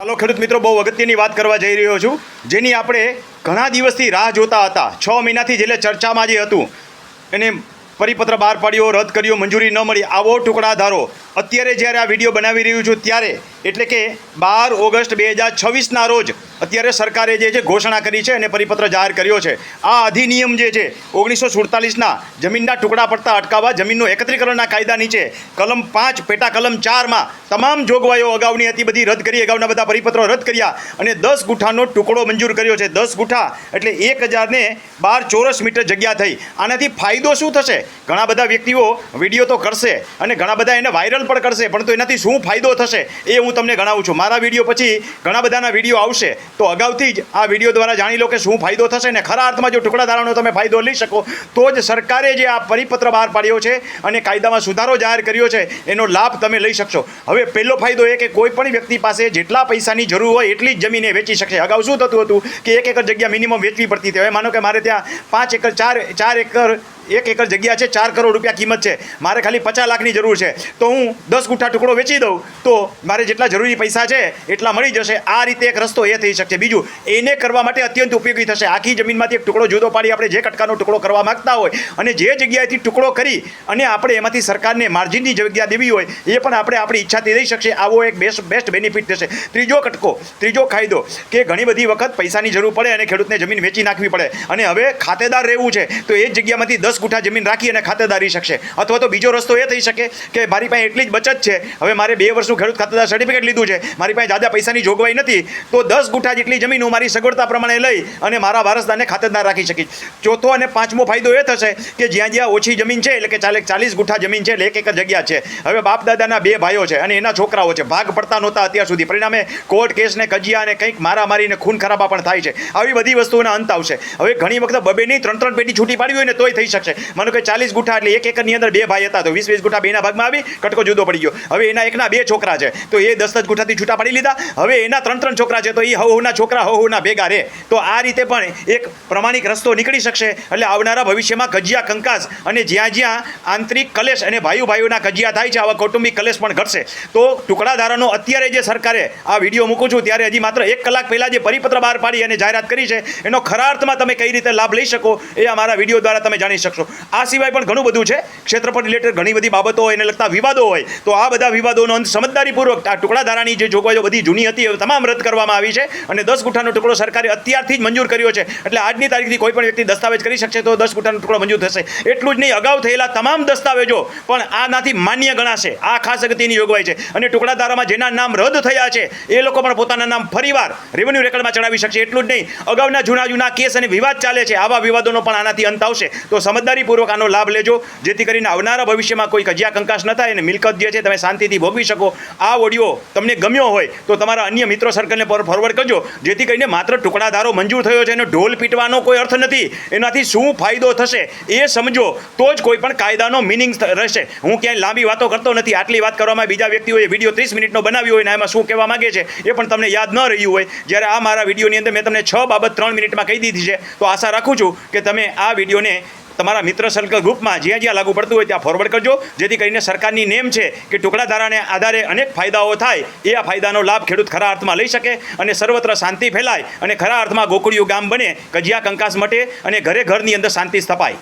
ચાલો ખેડૂત મિત્રો, બહુ અગત્યની વાત કરવા જઈ રહ્યો છું, જેની આપણે ઘણા દિવસથી રાહ જોતા હતા. 6 મહિનાથી એટલે ચર્ચામાં જે હતું એને પરિપત્ર બહાર પાડ્યો, રદ કર્યો, મંજૂરી ન મળી, આવો ટુકડા ધારો. અત્યારે જ્યારે આ વિડીયો બનાવી રહ્યું છું ત્યારે એટલે કે 12 ઓગસ્ટ 2026ના રોજ અત્યારે સરકારે જે છે ઘોષણા કરી છે અને પરિપત્ર જાહેર કર્યો છે. આ અધિનિયમ જે છે 1947ના જમીનના ટુકડા પડતા અટકાવવા જમીનનું એકત્રીકરણના કાયદા નીચે કલમ 5 પેટા કલમ 4માં તમામ જોગવાઈઓ અગાઉની હતી બધી રદ કરી, અગાઉના બધા પરિપત્રો રદ કર્યા અને 10 ગુઠાનો ટુકડો મંજૂર કર્યો છે. 10 ગુઠા એટલે 1012 ચોરસ મીટર જગ્યા થઈ. આનાથી ફાયદો શું થશે? ઘણા બધા વ્યક્તિઓ વિડીયો તો કરશે અને ઘણા બધા એને વાયરલ પણ કરશે, પરંતુ એનાથી શું ફાયદો થશે એ હું તમને ગણાવું છું. મારા વિડીયો પછી ઘણા બધાના વિડીયો આવશે, તો અગાઉથી જ આ વિડીયો દ્વારા જાણી લો કે શું ફાયદો થશે ને ખરા અર્થમાં જો ટુકડા ધારાનો તમે ફાયદો લઈ શકો તો જ સરકારે જે આ પરિપત્ર બહાર પાડ્યો છે અને કાયદામાં સુધારો જાહેર કર્યો છે એનો લાભ તમે લઈ શકશો. હવે પહેલો ફાયદો એ કે કોઈ પણ વ્યક્તિ પાસે જેટલા પૈસાની જરૂર હોય એટલી જ જમીન એ વેચી શકશે. અગાઉ શું થતું હતું કે 1 એકર જગ્યા મિનિમમ વેચવી પડતી હતી. હવે માનો કે મારે ત્યાં 5 એકર 4 એકર 1 એકર જગ્યા છે, 4 કરોડ રૂપિયા કિંમત છે, મારે ખાલી 50 લાખની જરૂર છે, તો હું 10 ગુઠા ટુકડો વેચી દઉં તો મારે જેટલા જરૂરી પૈસા છે એટલા મળી જશે. આ રીતે એક રસ્તો એ થઈ શકશે. બીજું, એને કરવા માટે અત્યંત ઉપયોગી થશે. આખી જમીનમાંથી એક ટુકડો જુદો પાડી આપણે જે કટકાનો ટુકડો કરવા માગતા હોય અને જે જગ્યાએથી ટુકડો કરી અને આપણે એમાંથી સરકારને માર્જિનની જગ્યા દેવી હોય એ પણ આપણે આપણી ઈચ્છાથી દઈ શકશે. આવો એક બેસ્ટ બેનિફિટ થશે. ત્રીજો કાયદો કે ઘણી બધી વખત પૈસાની જરૂર પડે અને ખેડૂતને જમીન વેચી નાખવી પડે અને હવે ખાતેદાર રહેવું છે તો એ જ જગ્યામાંથી 10 ગુઠા જમીન રાખી અને ખાતેદારી શકશે. અથવા તો બીજો રસ્તો એ થઈ શકે કે મારી પાસે એટલી જ બચત છે, હવે મારે 2 વર્ષનું ખેડૂત ખાતેદાર સર્ટિફિકેટ લીધું છે, મારી પાસે જ્યાદા પૈસાની જોગવાઈ નથી, તો 10 ગુઠા જેટલી જમીન હું મારી સગવડતા પ્રમાણે લઈ અને મારા વારસદારને ખાતેદાર રાખી શકીશ. ચોથો અને પાંચમો ફાયદો એ થશે કે જ્યાં ઓછી જમીન છે એટલે કે 40 ગુઠા જમીન છે એટલે 1 એકર જગ્યા છે, હવે બાપ દાદાના 2 ભાઈઓ છે અને એના છોકરાઓ છે, ભાગ પડતા નહોતા અત્યાર સુધી, પરિણામે કોર્ટ કેસને કજિયા અને કંઈક મારામારીને ખૂન ખરાબા પણ થાય છે. આવી બધી વસ્તુઓના અંત આવશે. હવે ઘણી વખત 2 નહીં 3 પેટી છૂટી પાડવી હોય ને તોય થઈ શકશે. માનો કે 40 ગુઠા એટલે 1 એકરની અંદર 2 ભાઈ હતા તો 20 ગુઠા બેના ભાગમાં આવી, કટકો જુદો પડી ગયો. હવે એના એકના 2 છોકરા છે તો એ 10 ગુઠાથી છૂટા પાડી લીધા. હવે એના 3 છોકરા છે તો એ હવના છોકરા હવના ભેગા રહે. તો આ રીતે પણ એક પ્રમાણિક રસ્તો નીકળી શકશે. એટલે આવનારા ભવિષ્યમાં કજિયા કંકાસ અને જ્યાં આંતરિક કલેશ અને ભાઈઓના કજિયા થાય છે આવા કૌટુંબિક કલેશ પણ ઘટશે. તો ટુકડા ધારાનો અત્યારે જે સરકારે આ વિડીયો મૂકું છું ત્યારે હજી માત્ર 1 કલાક પહેલાં જે પરિપત્ર બહાર પાડી અને જાહેરાત કરી છે એનો ખરા અર્થમાં તમે કઈ રીતે લાભ લઈ શકો એ અમારા વિડીયો દ્વારા તમે જાણી શકશો. આ સિવાય પણ ઘણું બધું છે. ક્ષેત્રફળ રિલેટેડ ઘણી બધી બાબતો હોય એને લગતા વિવાદો હોય તો આ બધા વિવાદોનો અંત સમજદારીપૂર્વક આ ટુકડા ધારાની જે જોગવાઈઓ બધી જૂની હતી એ તમામ રદ કરવામાં આવી છે અને 10 ગુઠાનો ટુકડો સરકારે અત્યારથી જ મંજૂર કર્યો છે. એટલે આજની તારીખથી કોઈ પણ વ્યક્તિ દસ્તાવેજ કરી શકશે તો 10 ગુઠાનો ટુકડો મંજૂર થશે. એટલું જ નહીં, અગાઉ થયેલા તમામ દસ્તાવેજો પણ આનાથી માન્ય ગણાશે. આ ખાસ અગત્યની જોગવાઈ છે. અને ટુકડા ધારામાં જેના નામ રદ થયા છે એ લોકો પણ પોતાના નામ ફરીવાર રેવન્યુ રેકર્ડમાં ચડાવી શકશે. એટલું જ નહીં, અગાઉના જૂના કેસ અને વિવાદ ચાલે છે આવા વિવાદોનો પણ આનાથી અંત આવશે. તો સમજદારીપૂર્વક આનો લાભ લેજો જેથી કરીને આવનારા ભવિષ્યમાં કોઈ કજિયા કંકાસ ન થાય અને મિલકત જે છે તમે શાંતિથી ભોગવી શકો. આ ઓડિયો તમને ગમ્યો હોય તો તમારા અન્ય મિત્રો સર્કલને ફોરવર્ડ કરજો જેથી કરીને માત્ર ટુકડા ધારો મંજૂર થયો છે એનો ઢોલ પીટવાનો કોઈ અર્થ નથી. એનાથી શું ફાયદો થશે એ સમજો તો જ કોઈ પણ કાયદાનો મિનિંગ રહેશે. હું ક્યાંય લાંબી વાતો કરતો નથી. આટલી વાત કરવામાં બીજા વ્યક્તિઓએ વિડીયો 30 મિનિટનો બનાવ્યો હોય ને એમાં શું કહેવા માગે છે એ પણ તમને યાદ ન રહ્યું હોય. જ્યારે આ મારા વિડીયોની અંદર મેં તમને 6 બાબત 3 મિનિટમાં કહી દીધી છે તો આશા રાખું છું કે તમે આ વિડીયોને તમારા મિત્ર સર્કલ ગ્રુપમાં જ્યાં લાગુ પડતું હોય ત્યાં ફોરવર્ડ કરજો જેથી કરીને સરકારની નેમ છે કે ટુકડા ધારાને આધારે અનેક ફાયદાઓ થાય એ આ ફાયદાનો લાભ ખેડૂત ખરા અર્થમાં લઈ શકે અને સર્વત્ર શાંતિ ફેલાય અને ખરા અર્થમાં ગોકુળિયું ગામ બને, કજિયા કંકાસ મટે અને ઘરે ઘરની અંદર શાંતિ સ્થપાય.